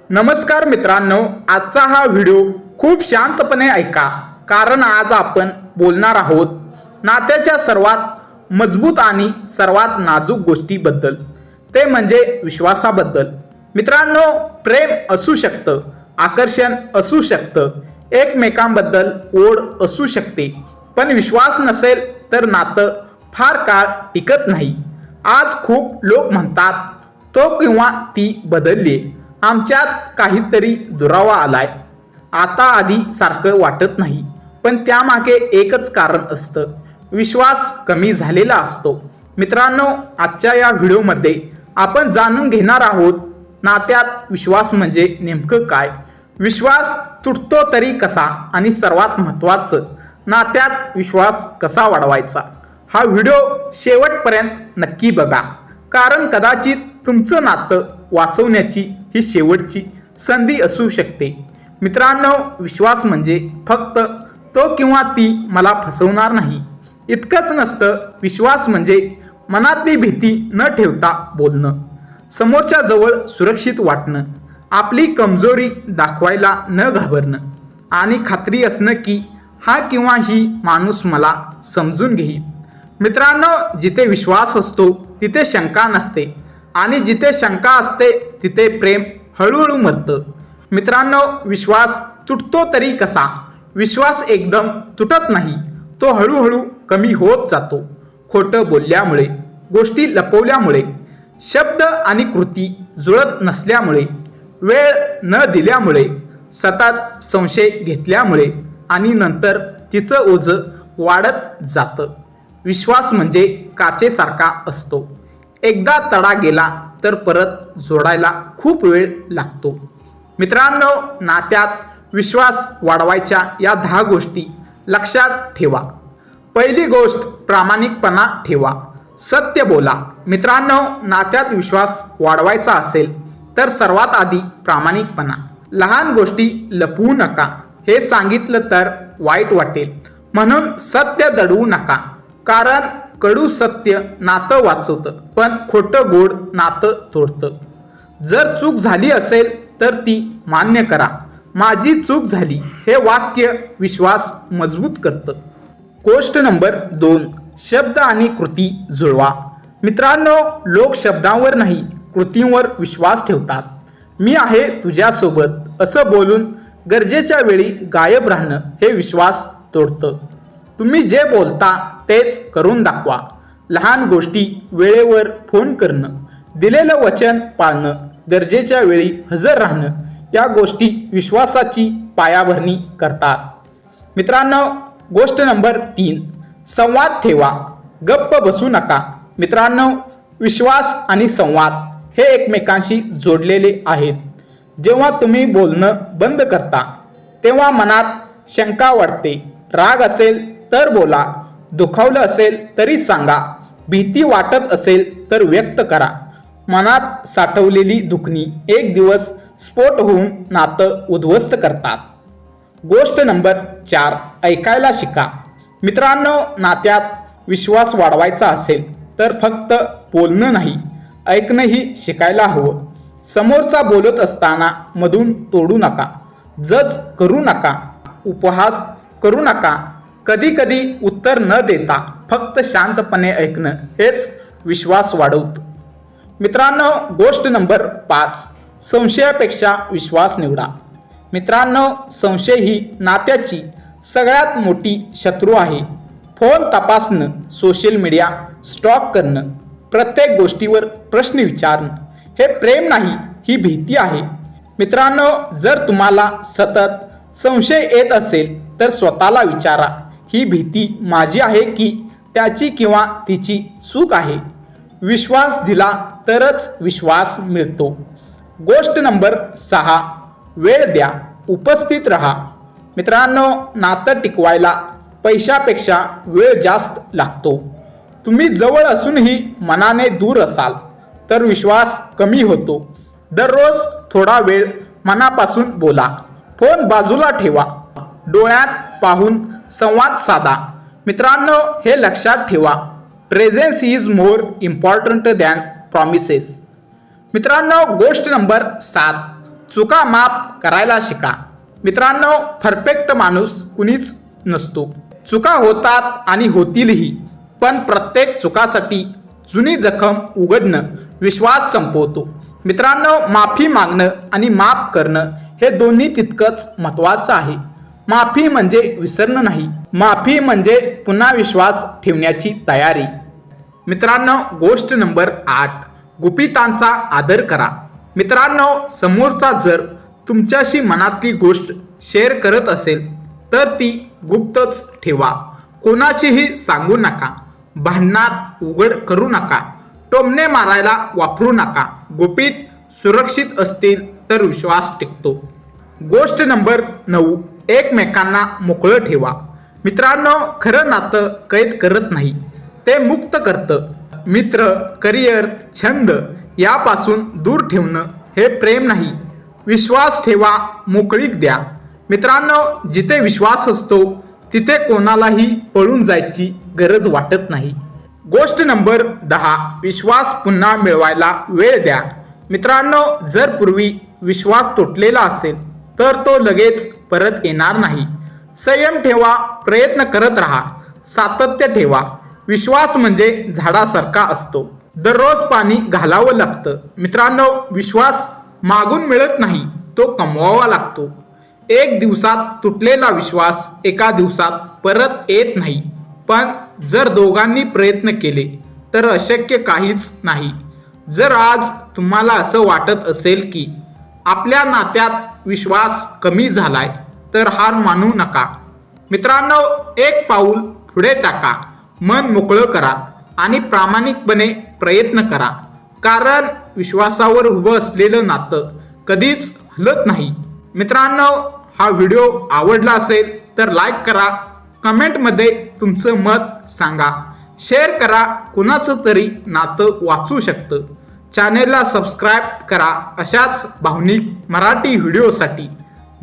नमस्कार मित्रांनो, आजचा हा व्हिडिओ खूप शांतपणे ऐका, कारण आज आपण बोलणार आहोत नात्याच्या सर्वात मजबूत आणि सर्वात नाजूक गोष्टीबद्दल, ते म्हणजे विश्वासाबद्दल. मित्रांनो, प्रेम असू शकतं, आकर्षण असू शकतं, एकमेकांबद्दल ओढ असू शकते, पण विश्वास नसेल तर नातं फार काळ टिकत नाही. आज खूप लोक म्हणतात, तो किंवा ती बदलली, आमच्यात काहीतरी दुरावा आलाय, आता आधी सारखं वाटत नाही. पण त्यामागे एकच कारण असतं, विश्वास कमी झालेला असतो. मित्रांनो, आजच्या या व्हिडिओमध्ये आपण जाणून घेणार आहोत नात्यात विश्वास म्हणजे नेमकं काय, विश्वास तुटतो तरी कसा, आणि सर्वात महत्त्वाचं, नात्यात विश्वास कसा वाढवायचा. हा व्हिडिओ शेवटपर्यंत नक्की बघा, कारण कदाचित तुमचं नातं वाचवण्याची ही शेवटची संधी असू शकते. मित्रांनो, विश्वास म्हणजे फक्त तो किंवा ती मला फसवणार नाही इतकंच नसतं. विश्वास म्हणजे मनातली भीती न ठेवता बोलणं, समोरच्या जवळ सुरक्षित वाटणं, आपली कमजोरी दाखवायला न घाबरणं, आणि खात्री असणं की हा किंवा ही माणूस मला समजून घेईल. मित्रांनो, जिथे विश्वास असतो तिथे शंका नसते, आणि जिथे शंका असते तिथे प्रेम हळूहळू मरतं. मित्रांनो, विश्वास तुटतो तरी कसा, विश्वास एकदम तुटत नाही, तो हळूहळू कमी होत जातो. खोटं बोलल्यामुळे, गोष्टी लपवल्यामुळे, शब्द आणि कृती जुळत नसल्यामुळे, वेळ न दिल्यामुळे, सतत संशय घेतल्यामुळे, आणि नंतर तिचं ओझं वाढत जातं. विश्वास म्हणजे काचेसारखा असतो, एकदा तडा गेला तर परत जोडायला खूप वेळ लागतो. मित्रांनो, नात्यात विश्वास वाढवायच्या या 10 गोष्टी लक्षात ठेवा. पहिली गोष्ट, प्रामाणिकपणा ठेवा, सत्य बोला. मित्रांनो, नात्यात विश्वास वाढवायचा असेल तर सर्वात आधी प्रामाणिकपणा. लहान गोष्टी लपवू नका, हे सांगितलं तर वाईट वाटेल म्हणून सत्य दडवू नका, कारण कडू सत्य नातं वाचवतं, पण खोटं गोड नातं तोडतं. जर चूक झाली असेल तर ती मान्य करा. माझी चूक झाली हे वाक्य विश्वास मजबूत करतं. गोष्ट नंबर 2, शब्द आणि कृती जुळवा. मित्रांनो, लोक शब्दांवर नाही, कृतींवर विश्वास ठेवतात. मी आहे तुझ्यासोबत असं बोलून गरजेच्या वेळी गायब राहणं हे विश्वास तोडतं. तुम्ही जे बोलता तेच करून दाखवा. लहान गोष्टी, वेळेवर फोन करणं, दिलेलं वचन पाळणं, गरजेच्या वेळी हजर राहणं, या गोष्टी विश्वासाची पायाभरणी करतात. मित्रांनो, गोष्ट नंबर 3, संवाद ठेवा, गप्प बसू नका. मित्रांनो, विश्वास आणि संवाद हे एकमेकांशी जोडलेले आहेत. जेव्हा तुम्ही बोलणं बंद करता तेव्हा मनात शंका वाढते. राग असेल तर बोला, दुखावलं असेल तरी सांगा, भीती वाटत असेल तर व्यक्त करा. मनात साठवलेली दुखणी एक दिवस स्फोट होऊन नातं उद्ध्वस्त करतात. गोष्ट नंबर 4, ऐकायला शिका. मित्रांनो, नात्यात विश्वास वाढवायचा असेल तर फक्त बोलणं नाही, ऐकणंही शिकायला हवं. समोरचा बोलत असताना मधून तोडू नका, जज करू नका, उपहास करू नका, कधी कधी उत्तर न देता फक्त शांतपणे ऐकणं हेच विश्वास वाढवतं. मित्रांनो, गोष्ट नंबर 5, संशयापेक्षा विश्वास निवडा. मित्रांनो, संशय ही नात्याची सगळ्यात मोठी शत्रू आहे. फोन तपासणं, सोशल मीडिया स्टॉक करणं, प्रत्येक गोष्टीवर प्रश्न विचारणं, हे प्रेम नाही, ही भीती आहे. मित्रांनो, जर तुम्हाला सतत संशय येत असेल तर स्वतःला विचारा, ही भीती माझी आहे की त्याची किंवा तिची चूक आहे. विश्वास दिला तरच विश्वास मिळतो. गोष्ट नंबर 6, वेळ द्या, उपस्थित राहा. मित्रांनो, नातं टिकवायला पैशापेक्षा वेळ जास्त लागतो. तुम्ही जवळ असूनही मनाने दूर असाल तर विश्वास कमी होतो. दररोज थोडा वेळ मनापासून बोला, फोन बाजूला ठेवा, डोळ्यात पाहून संवाद साधा. मित्रांनो, हे लक्षात ठेवा, presence is more important than promises. मित्रांनो, गोष्ट नंबर 7, चुका माफ करायला शिका. मित्रांनो, परफेक्ट माणूस कुणीच नसतो. चुका होतात आणि होतीलही, पण प्रत्येक चुकासाठी जुनी जखम उघडणं विश्वास संपवतो. मित्रांनो, माफी मागणं आणि माफ करणं हे दोन्ही तितकंच महत्त्वाचं आहे. माफी म्हणजे विसरणं नाही, माफी म्हणजे पुन्हा विश्वास ठेवण्याची तयारी. मित्रांनो, गोष्ट नंबर 8, गुपितांचा आदर करा. मित्रांनो, समोरचा जर तुमच्याशी मनातली गोष्ट शेअर करत असेल तर ती गुप्तच ठेवा. कोणाशीही सांगू नका. भांडणात उघड करू नका. टोमणे मारायला वापरू नका. गुपित सुरक्षित असतील तर विश्वास टिकतो. गोष्ट नंबर 9, एकमेकांना मोकळं ठेवा. मित्रांनो, खरं नातं कैद करत नाही, ते मुक्त करतं. मित्र, करिअर, छंद यापासून दूर ठेवणं हे प्रेम नाही. विश्वास ठेवा, मोकळीक द्या. मित्रांनो, जिथे विश्वास असतो तिथे कोणालाही पळून जायची गरज वाटत नाही. गोष्ट नंबर 10, विश्वास पुन्हा मिळवायला वेळ द्या. मित्रांनो, जर पूर्वी विश्वास तुटलेला असेल तर तो लगेच परत येणार नाही. संयम ठेवा, प्रयत्न करत राहा, सातत्य ठेवा. विश्वास म्हणजे झाडासारखा असतो, दररोज पाणी घालावं लागतं. मित्रांनो, विश्वास मागून मिळत नाही, तो कमवावा लागतो. एक दिवसात तुटलेला विश्वास एका दिवसात परत येत नाही, पण जर दोघांनी प्रयत्न केले तर अशक्य काहीच नाही. जर आज तुम्हाला असं वाटत असेल की आपल्या नात्यात विश्वास कमी झालाय तर हार मानू नका. मित्रांनो, एक पाऊल पुढे टाका, मन मोकळं करा आणि प्रामाणिकपणे प्रयत्न करा. कारण विश्वासावर उभं असलेलं नातं कधीच हलत नाही. मित्रांनो, हा व्हिडिओ आवडला असेल तर लाईक करा, कमेंटमध्ये तुमचं मत सांगा, शेअर करा. कुणाचं तरी नातं वाचू शकतं. चॅनेलला सबस्क्राईब करा अशाच भावनिक मराठी व्हिडिओसाठी.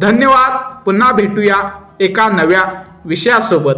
धन्यवाद. पुन्हा भेटूया एका नव्या विषयासोबत.